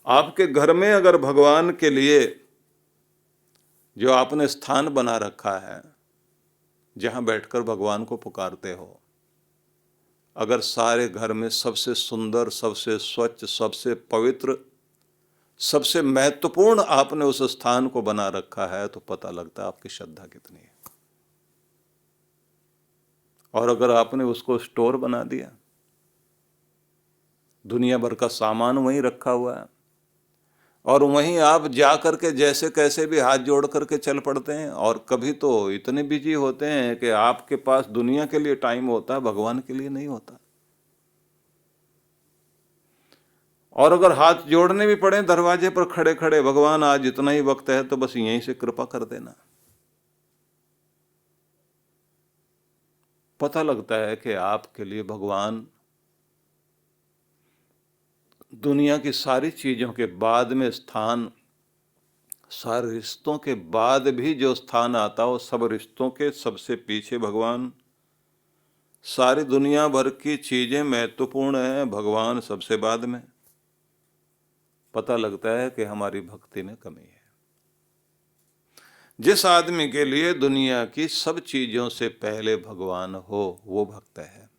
आपके घर में अगर भगवान के लिए जो आपने स्थान बना रखा है, जहां बैठकर भगवान को पुकारते हो, अगर सारे घर में सबसे सुंदर, सबसे स्वच्छ, सबसे पवित्र, सबसे महत्वपूर्ण आपने उस स्थान को बना रखा है, तो पता लगता है आपकी श्रद्धा कितनी है। और अगर आपने उसको स्टोर बना दिया, दुनिया भर का सामान वहीं रखा हुआ है, और वहीं आप जा करके जैसे कैसे भी हाथ जोड़ करके चल पड़ते हैं, और कभी तो इतने बिजी होते हैं कि आपके पास दुनिया के लिए टाइम होता है, भगवान के लिए नहीं होता। और अगर हाथ जोड़ने भी पड़े दरवाजे पर खड़े खड़े, भगवान आज इतना ही वक्त है तो बस यहीं से कृपा कर देना, पता लगता है कि आपके लिए भगवान दुनिया की सारी चीजों के बाद में स्थान, सारे रिश्तों के बाद भी जो स्थान आता हो, सब रिश्तों के सबसे पीछे भगवान। सारी दुनिया भर की चीजें महत्वपूर्ण हैं, भगवान सबसे बाद में। पता लगता है कि हमारी भक्ति में कमी है। जिस आदमी के लिए दुनिया की सब चीजों से पहले भगवान हो, वो भक्त है।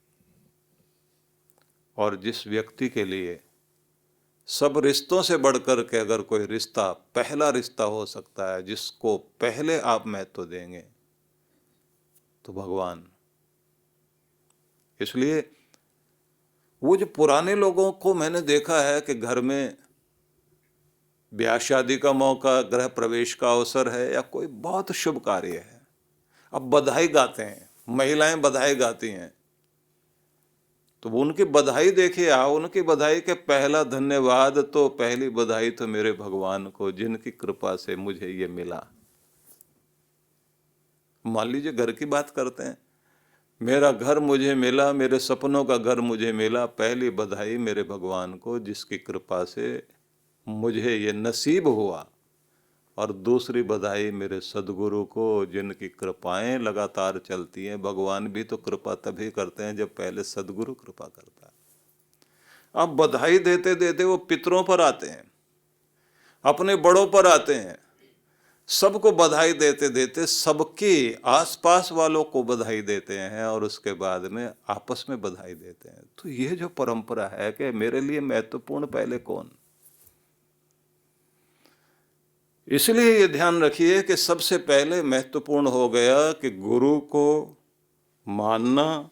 और जिस व्यक्ति के लिए सब रिश्तों से बढ़कर के अगर कोई रिश्ता पहला रिश्ता हो सकता है, जिसको पहले आप महत्व देंगे, तो भगवान। इसलिए वो जो पुराने लोगों को मैंने देखा है कि घर में ब्याह शादी का मौका, गृह प्रवेश का अवसर है, या कोई बहुत शुभ कार्य है, अब बधाई गाते हैं, महिलाएं बधाई गाती हैं, तो उनकी बधाई देखिए, उनकी बधाई के पहला धन्यवाद तो, पहली बधाई तो मेरे भगवान को, जिनकी कृपा से मुझे ये मिला। मान लीजिए घर की बात करते हैं, मेरा घर मुझे मिला, मेरे सपनों का घर मुझे मिला, पहली बधाई मेरे भगवान को, जिसकी कृपा से मुझे ये नसीब हुआ। और दूसरी बधाई मेरे सदगुरु को, जिनकी कृपाएं लगातार चलती हैं। भगवान भी तो कृपा तभी करते हैं जब पहले सदगुरु कृपा करता है। अब बधाई देते देते वो पितरों पर आते हैं, अपने बड़ों पर आते हैं, सबको बधाई देते देते सबके आसपास वालों को बधाई देते हैं, और उसके बाद में आपस में बधाई देते हैं। तो ये जो परंपरा है कि मेरे लिए महत्वपूर्ण पहले कौन, इसलिए ये ध्यान रखिए कि सबसे पहले महत्वपूर्ण हो गया कि गुरु को मानना,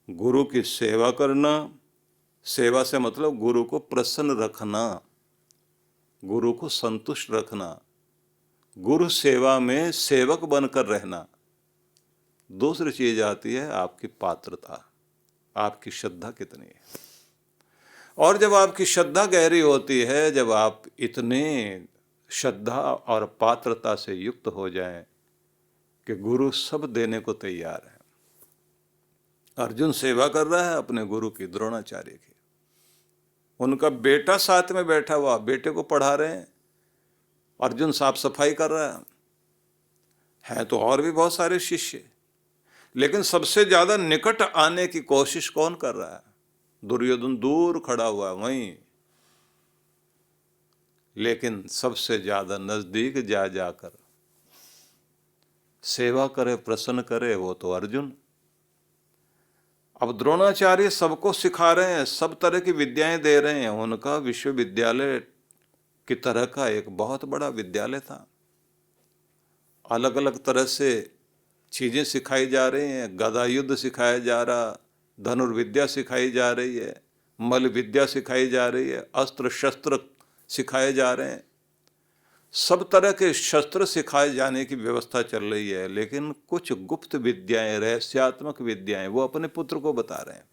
गुरु की सेवा करना। सेवा से मतलब गुरु को प्रसन्न रखना, गुरु को संतुष्ट रखना, गुरु सेवा में सेवक बनकर रहना। दूसरी चीज आती है आपकी पात्रता, आपकी श्रद्धा कितनी है। और जब आपकी श्रद्धा गहरी होती है, जब आप इतने श्रद्धा और पात्रता से युक्त हो जाएं कि गुरु सब देने को तैयार है। अर्जुन सेवा कर रहा है अपने गुरु की, द्रोणाचार्य की। उनका बेटा साथ में बैठा हुआ, बेटे को पढ़ा रहे हैं, अर्जुन साफ सफाई कर रहा है तो और भी बहुत सारे शिष्य, लेकिन सबसे ज्यादा निकट आने की कोशिश कौन कर रहा है? दुर्योधन दूर खड़ा हुआ है वहीं, लेकिन सबसे ज्यादा नजदीक जा जाकर सेवा करे, प्रसन्न करे, वो तो अर्जुन। अब द्रोणाचार्य सबको सिखा रहे हैं, सब तरह की विद्याएं दे रहे हैं। उनका विश्वविद्यालय की तरह का एक बहुत बड़ा विद्यालय था, अलग अलग तरह से चीजें सिखाई जा रही हैं। गदा युद्ध सिखाया जा रहा, धनुर्विद्या सिखाई जा रही है, मल विद्या सिखाई जा रही है, अस्त्र शस्त्र सिखाए जा रहे हैं, सब तरह के शस्त्र सिखाए जाने की व्यवस्था चल रही है। लेकिन कुछ गुप्त विद्याएं, रहस्यात्मक विद्याएं, वो अपने पुत्र को बता रहे हैं,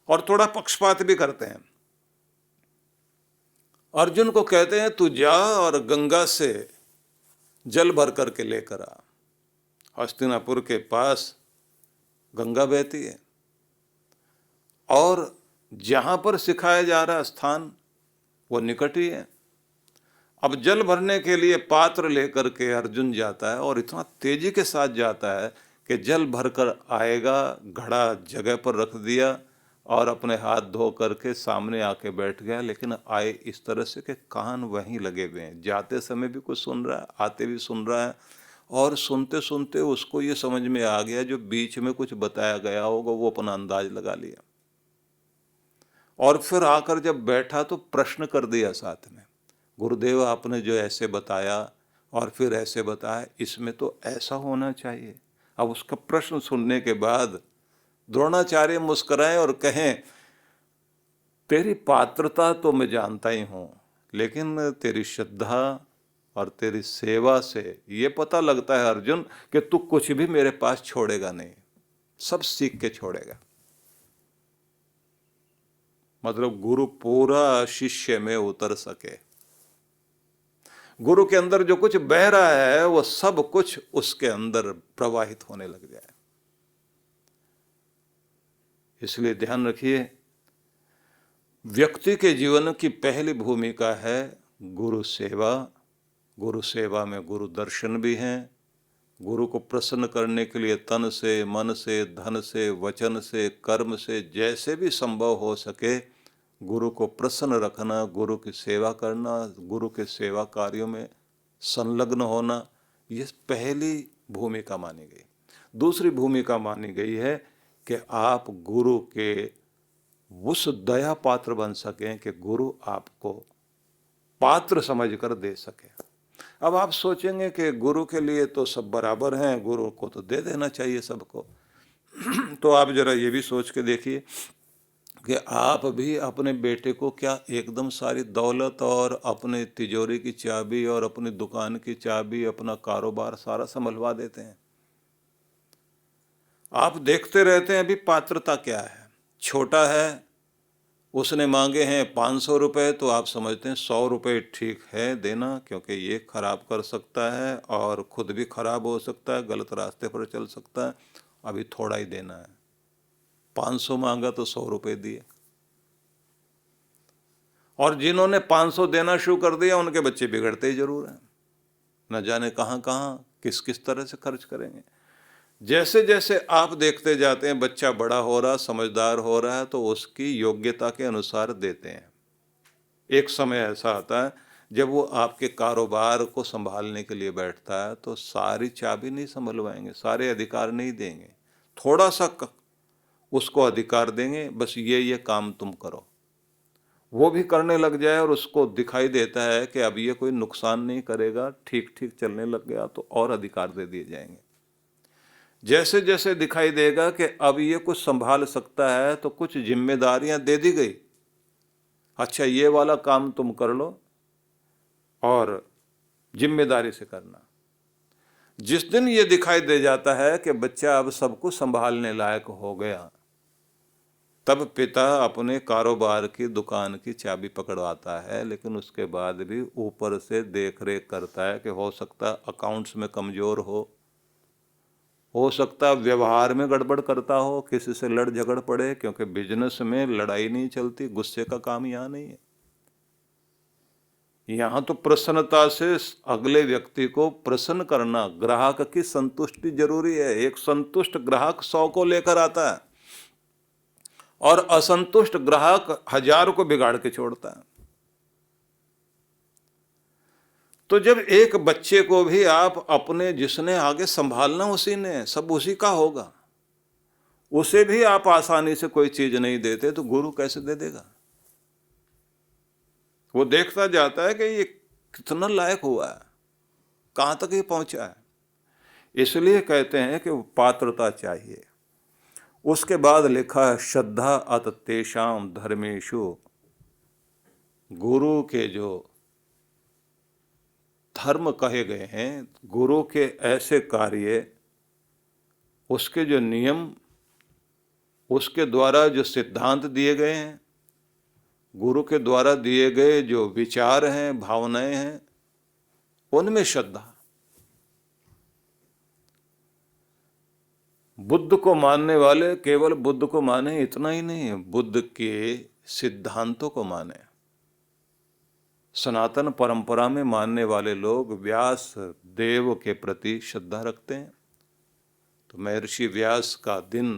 और थोड़ा पक्षपात भी करते हैं। अर्जुन को कहते हैं तू जा और गंगा से जल भर करके लेकर आ। हस्तिनापुर के पास गंगा बहती है, और जहां पर सिखाया जा रहा स्थान वो निकट ही है। अब जल भरने के लिए पात्र लेकर के अर्जुन जाता है, और इतना तेजी के साथ जाता है कि जल भरकर आएगा, घड़ा जगह पर रख दिया, और अपने हाथ धो करके सामने आके बैठ गया, लेकिन आए इस तरह से कि कान वहीं लगे हुए हैं, जाते समय भी कुछ सुन रहा है, आते भी सुन रहा है, और सुनते सुनते उसको ये समझ में आ गया जो बीच में कुछ बताया गया होगा वो अपना अंदाज लगा लिया, और फिर आकर जब बैठा तो प्रश्न कर दिया साथ में, गुरुदेव आपने जो ऐसे बताया और फिर ऐसे बताया, इसमें तो ऐसा होना चाहिए। अब उसका प्रश्न सुनने के बाद द्रोणाचार्य मुस्कुराए और कहें, तेरी पात्रता तो मैं जानता ही हूं, लेकिन तेरी श्रद्धा और तेरी सेवा से ये पता लगता है अर्जुन कि तू कुछ भी मेरे पास छोड़ेगा नहीं, सब सीख के छोड़ेगा। मतलब गुरु पूरा शिष्य में उतर सके, गुरु के अंदर जो कुछ बह रहा है वो सब कुछ उसके अंदर प्रवाहित होने लग जाए। इसलिए ध्यान रखिए, व्यक्ति के जीवन की पहली भूमिका है गुरु सेवा। गुरु सेवा में गुरु दर्शन भी हैं। गुरु को प्रसन्न करने के लिए तन से, मन से, धन से, वचन से, कर्म से, जैसे भी संभव हो सके गुरु को प्रसन्न रखना, गुरु की सेवा करना, गुरु के सेवा कार्यों में संलग्न होना, ये पहली भूमिका मानी गई। दूसरी भूमिका मानी गई है कि आप गुरु के उस दया पात्र बन सकें कि गुरु आपको पात्र समझकर दे सके। अब आप सोचेंगे कि गुरु के लिए तो सब बराबर हैं, गुरु को तो दे देना चाहिए सबको। तो आप जरा ये भी सोच के देखिए कि आप भी अपने बेटे को क्या एकदम सारी दौलत और अपने तिजोरी की चाबी और अपनी दुकान की चाबी, अपना कारोबार सारा संभलवा देते हैं? आप देखते रहते हैं अभी पात्रता क्या है। छोटा है, उसने मांगे हैं 500 रुपये, तो आप समझते हैं 100 रुपये ठीक है देना, क्योंकि ये खराब कर सकता है और खुद भी खराब हो सकता है, गलत रास्ते पर चल सकता है, अभी थोड़ा ही देना है। 500 मांगा तो 100 रुपये दिए। और जिन्होंने 500 देना शुरू कर दिया उनके बच्चे बिगड़ते ही जरूर हैं, न जाने कहाँ कहाँ किस किस तरह से खर्च करेंगे। जैसे जैसे आप देखते जाते हैं बच्चा बड़ा हो रहा, समझदार हो रहा है, तो उसकी योग्यता के अनुसार देते हैं। एक समय ऐसा आता है जब वो आपके कारोबार को संभालने के लिए बैठता है तो सारी चाबी नहीं संभलवाएंगे, सारे अधिकार नहीं देंगे, थोड़ा सा उसको अधिकार देंगे, बस ये काम तुम करो। वो भी करने लग जाए और उसको दिखाई देता है कि अब ये कोई नुकसान नहीं करेगा, ठीक ठीक चलने लग गया, तो और अधिकार दे दिए जाएंगे। जैसे जैसे दिखाई देगा कि अब ये कुछ संभाल सकता है तो कुछ जिम्मेदारियां दे दी गई, अच्छा ये वाला काम तुम कर लो और जिम्मेदारी से करना। जिस दिन ये दिखाई दे जाता है कि बच्चा अब सब कुछ संभालने लायक हो गया, तब पिता अपने कारोबार की दुकान की चाबी पकड़वाता है, लेकिन उसके बाद भी ऊपर से देख रेख करता है कि हो सकता अकाउंट्स में कमजोर हो सकता व्यवहार में गड़बड़ करता हो, किसी से लड़ झगड़ पड़े, क्योंकि बिजनेस में लड़ाई नहीं चलती, गुस्से का काम यहाँ नहीं है। यहाँ तो प्रसन्नता से अगले व्यक्ति को प्रसन्न करना, ग्राहक की संतुष्टि जरूरी है। एक संतुष्ट ग्राहक 100 को लेकर आता है और असंतुष्ट ग्राहक 1000 को बिगाड़ के छोड़ता है। तो जब एक बच्चे को भी आप अपने, जिसने आगे संभालना उसी ने, सब उसी का होगा, उसे भी आप आसानी से कोई चीज नहीं देते तो गुरु कैसे दे देगा? वो देखता जाता है कि ये कितना लायक हुआ है, कहां तक ये पहुंचा है। इसलिए कहते हैं कि पात्रता चाहिए। उसके बाद लिखा है श्रद्धा अत तेषाम धर्मेषु। गुरु के जो धर्म कहे गए हैं, गुरु के ऐसे कार्य, उसके जो नियम, उसके द्वारा जो सिद्धांत दिए गए हैं, गुरु के द्वारा दिए गए जो विचार हैं, भावनाएं हैं, उनमें श्रद्धा। बुद्ध को मानने वाले केवल बुद्ध को माने इतना ही नहीं है, बुद्ध के सिद्धांतों को माने। सनातन परंपरा में मानने वाले लोग व्यास देव के प्रति श्रद्धा रखते हैं। तो महर्षि व्यास का दिन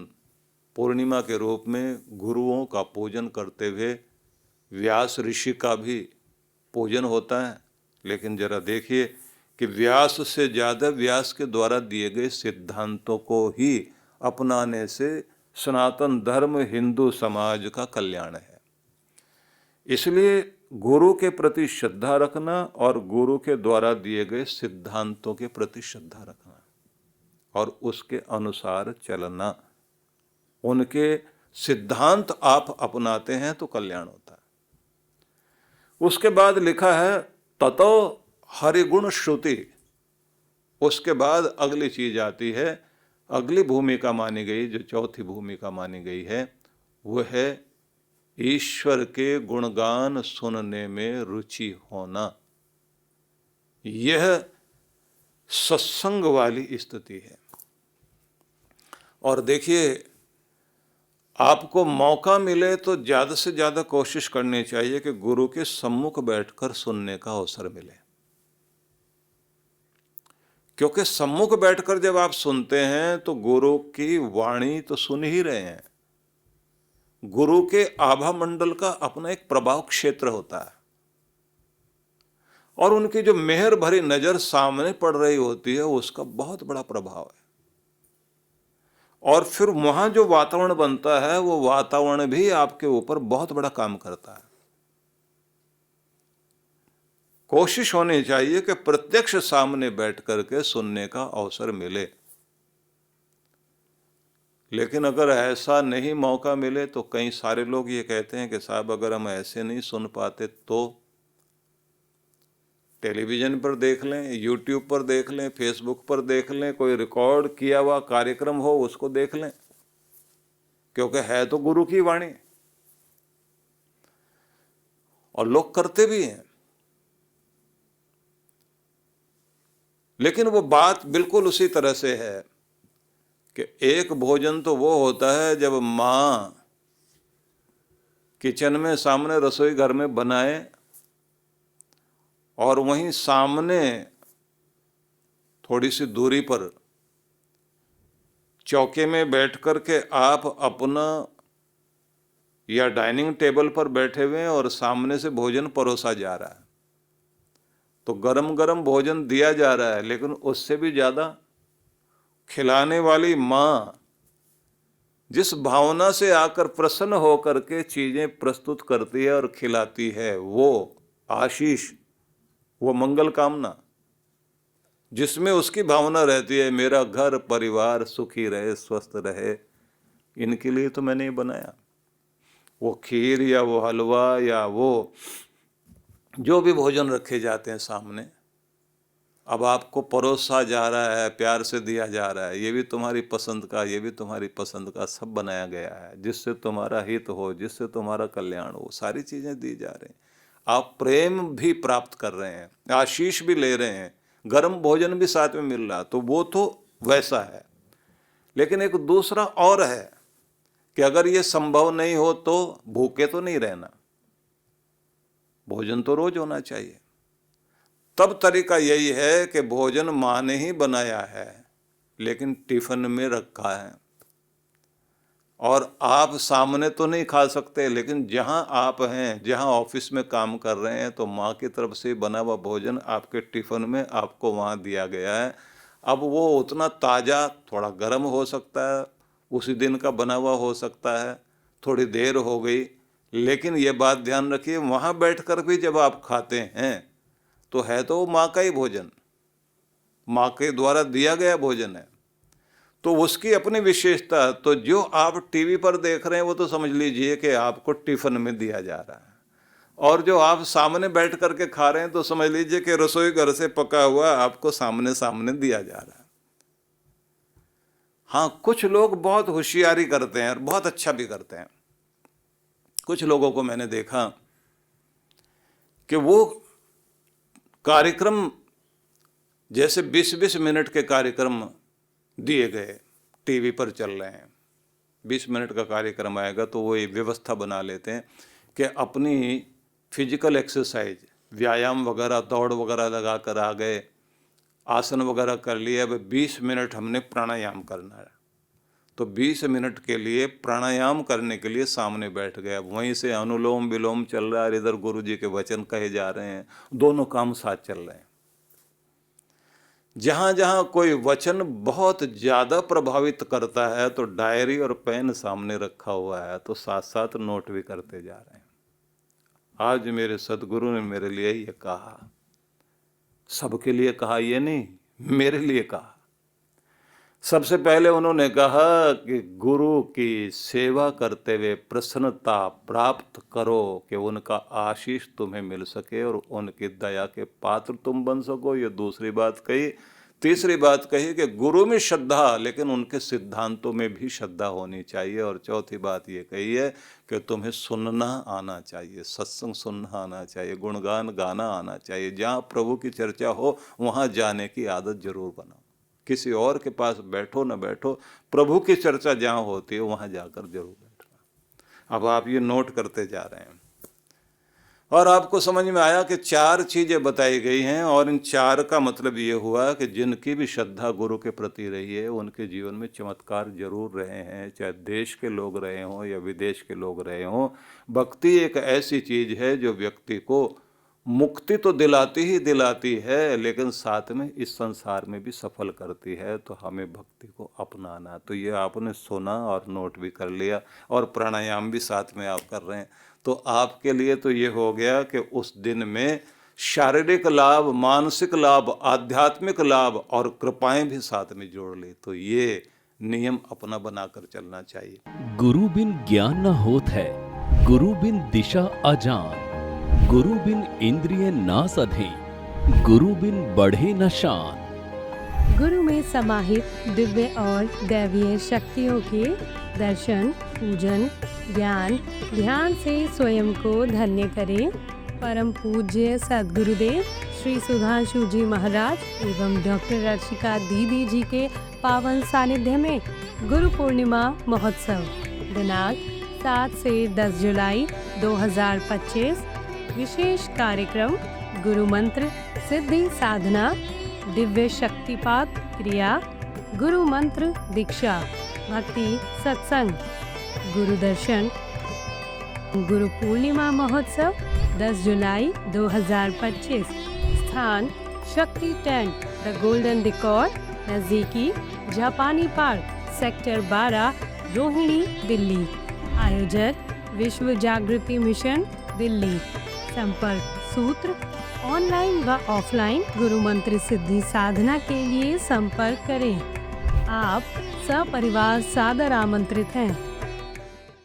पूर्णिमा के रूप में गुरुओं का पूजन करते हुए व्यास ऋषि का भी पूजन होता है। लेकिन जरा देखिए कि व्यास से ज़्यादा व्यास के द्वारा दिए गए सिद्धांतों को ही अपनाने से सनातन धर्म हिंदू समाज का कल्याण है। इसलिए गुरु के प्रति श्रद्धा रखना और गुरु के द्वारा दिए गए सिद्धांतों के प्रति श्रद्धा रखना और उसके अनुसार चलना, उनके सिद्धांत आप अपनाते हैं तो कल्याण होता है। उसके बाद लिखा है ततो हरिगुण श्रुति। उसके बाद अगली चीज आती है, अगली भूमिका मानी गई, जो चौथी भूमिका मानी गई है, वह है ईश्वर के गुणगान सुनने में रुचि होना। यह सत्संग वाली स्थिति है। और देखिए, आपको मौका मिले तो ज़्यादा से ज़्यादा कोशिश करनी चाहिए कि गुरु के सम्मुख बैठकर सुनने का अवसर मिले, क्योंकि सम्मुख बैठकर जब आप सुनते हैं तो गुरु की वाणी तो सुन ही रहे हैं। गुरु के आभा मंडल का अपना एक प्रभाव क्षेत्र होता है और उनकी जो मेहर भरी नजर सामने पड़ रही होती है उसका बहुत बड़ा प्रभाव है। और फिर वहां जो वातावरण बनता है वो वातावरण भी आपके ऊपर बहुत बड़ा काम करता है। कोशिश होनी चाहिए कि प्रत्यक्ष सामने बैठ करके सुनने का अवसर मिले। लेकिन अगर ऐसा नहीं मौका मिले तो कई सारे लोग ये कहते हैं कि साहब अगर हम ऐसे नहीं सुन पाते तो टेलीविजन पर देख लें, यूट्यूब पर देख लें, फेसबुक पर देख लें, कोई रिकॉर्ड किया हुआ कार्यक्रम हो उसको देख लें, क्योंकि है तो गुरु की वाणी। और लोग करते भी हैं। लेकिन वो बात बिल्कुल उसी तरह से है कि एक भोजन तो वो होता है जब माँ किचन में सामने रसोई घर में बनाए और वहीं सामने थोड़ी सी दूरी पर चौके में बैठ कर के आप अपना या डाइनिंग टेबल पर बैठे हुए हैं और सामने से भोजन परोसा जा रहा है, तो गरम गरम भोजन दिया जा रहा है, लेकिन उससे भी ज़्यादा खिलाने वाली माँ जिस भावना से आकर प्रसन्न होकर के चीज़ें प्रस्तुत करती है और खिलाती है, वो आशीष, वो मंगल कामना जिसमें उसकी भावना रहती है, मेरा घर परिवार सुखी रहे, स्वस्थ रहे, इनके लिए तो मैंने ये बनाया। वो खीर या वो हलवा या वो जो भी भोजन रखे जाते हैं सामने, अब आपको परोसा जा रहा है, प्यार से दिया जा रहा है, ये भी तुम्हारी पसंद का, ये भी तुम्हारी पसंद का, सब बनाया गया है जिससे तुम्हारा हित हो, जिससे तुम्हारा कल्याण हो, सारी चीज़ें दी जा रही हैं। आप प्रेम भी प्राप्त कर रहे हैं, आशीष भी ले रहे हैं, गर्म भोजन भी साथ में मिल रहा, तो वो तो वैसा है। लेकिन एक दूसरा और है कि अगर ये संभव नहीं हो तो भूखे तो नहीं रहना, भोजन तो रोज होना चाहिए। तब तरीका यही है कि भोजन माँ ने ही बनाया है लेकिन टिफिन में रखा है, और आप सामने तो नहीं खा सकते, लेकिन जहाँ आप हैं, जहाँ ऑफिस में काम कर रहे हैं, तो माँ की तरफ से बना हुआ भोजन आपके टिफिन में आपको वहाँ दिया गया है। अब वो उतना ताज़ा, थोड़ा गर्म हो सकता है, उसी दिन का बना हुआ हो सकता है, थोड़ी देर हो गई, लेकिन ये बात ध्यान रखिए, वहाँ बैठकर भी जब आप खाते हैं तो है तो माँ का ही भोजन, माँ के द्वारा दिया गया भोजन है, तो उसकी अपनी विशेषता। तो जो आप टीवी पर देख रहे हैं वो तो समझ लीजिए कि आपको टिफिन में दिया जा रहा है, और जो आप सामने बैठ करके खा रहे हैं तो समझ लीजिए कि रसोई घर से पका हुआ आपको सामने सामने दिया जा रहा है। हाँ, कुछ लोग बहुत होशियारी करते हैं और बहुत अच्छा भी करते हैं। कुछ लोगों को मैंने देखा कि वो कार्यक्रम, जैसे 20-20 मिनट के कार्यक्रम दिए गए, टीवी पर चल रहे हैं, 20 मिनट का कार्यक्रम आएगा तो वो ये व्यवस्था बना लेते हैं कि अपनी फिजिकल एक्सरसाइज, व्यायाम वगैरह, दौड़ वगैरह लगा कर आ गए, आसन वगैरह कर लिया, अब 20 मिनट हमने प्राणायाम करना है। तो 20 मिनट के लिए प्राणायाम करने के लिए सामने बैठ गया। वहीं से अनुलोम विलोम चल रहा है, इधर गुरु जी के वचन कहे जा रहे हैं, दोनों काम साथ चल रहे हैं। जहाँ जहाँ कोई वचन बहुत ज़्यादा प्रभावित करता है तो डायरी और पेन सामने रखा हुआ है, तो साथ साथ नोट भी करते जा रहे हैं। आज मेरे सदगुरु ने मेरे लिए ये कहा, सबके लिए कहा ये नहीं, मेरे लिए कहा। सबसे पहले उन्होंने कहा कि गुरु की सेवा करते हुए प्रसन्नता प्राप्त करो कि उनका आशीष तुम्हें मिल सके और उनकी दया के पात्र तुम बन सको, ये दूसरी बात कही। तीसरी बात कही कि गुरु में श्रद्धा, लेकिन उनके सिद्धांतों में भी श्रद्धा होनी चाहिए। और चौथी बात ये कही है कि तुम्हें सुनना आना चाहिए, सत्संग सुनना आना चाहिए, गुणगान गाना आना चाहिए। जहाँ प्रभु की चर्चा हो वहाँ जाने की आदत जरूर बनाओ। किसी और के पास बैठो न बैठो, प्रभु की चर्चा जहाँ होती है वहाँ जाकर जरूर बैठना। अब आप ये नोट करते जा रहे हैं और आपको समझ में आया कि 4 चीज़ें बताई गई हैं, और इन 4 का मतलब ये हुआ कि जिनकी भी श्रद्धा गुरु के प्रति रही है उनके जीवन में चमत्कार जरूर रहे हैं, चाहे देश के लोग रहे हों या विदेश के लोग रहे हों। भक्ति एक ऐसी चीज़ है जो व्यक्ति को मुक्ति तो दिलाती ही दिलाती है, लेकिन साथ में इस संसार में भी सफल करती है। तो हमें भक्ति को अपनाना। तो ये आपने सुना और नोट भी कर लिया, और प्राणायाम भी साथ में आप कर रहे हैं। तो आपके लिए तो ये हो गया कि उस दिन में शारीरिक लाभ, मानसिक लाभ, आध्यात्मिक लाभ और कृपाएं भी साथ में जोड़ ली। तो ये नियम अपना बनाकर चलना चाहिए। गुरु बिन ज्ञान न होत है, गुरु बिन दिशा अजान, गुरु बिन इंद्रिय ना सधे, गुरु बिन बढ़े न शान। गुरु में समाहित दिव्य और दैवीय शक्तियों के दर्शन, पूजन, ज्ञान, ध्यान से स्वयं को धन्य करें। परम पूज्य सद्गुरुदेव श्री सुधांशु जी महाराज एवं डॉक्टर रक्षिका दीदी जी के पावन सानिध्य में गुरु पूर्णिमा महोत्सव दिनांक 7 से 10 जुलाई 2025। विशेष कार्यक्रम गुरु मंत्र सिद्धि साधना, दिव्य शक्तिपात क्रिया, गुरु मंत्र दीक्षा, भक्ति सत्संग, गुरु दर्शन। गुरु पूर्णिमा महोत्सव 10 जुलाई 2025। स्थान शक्ति टेंट, द गोल्डन डिकॉर, नजदीकी जापानी पार्क, सेक्टर 12, रोहिणी, दिल्ली। आयोजक विश्व जागृति मिशन, दिल्ली। संपर्क सूत्र ऑनलाइन व ऑफलाइन गुरु मंत्र सिद्धि साधना के लिए संपर्क करें। आप सपरिवार सादर आमंत्रित हैं।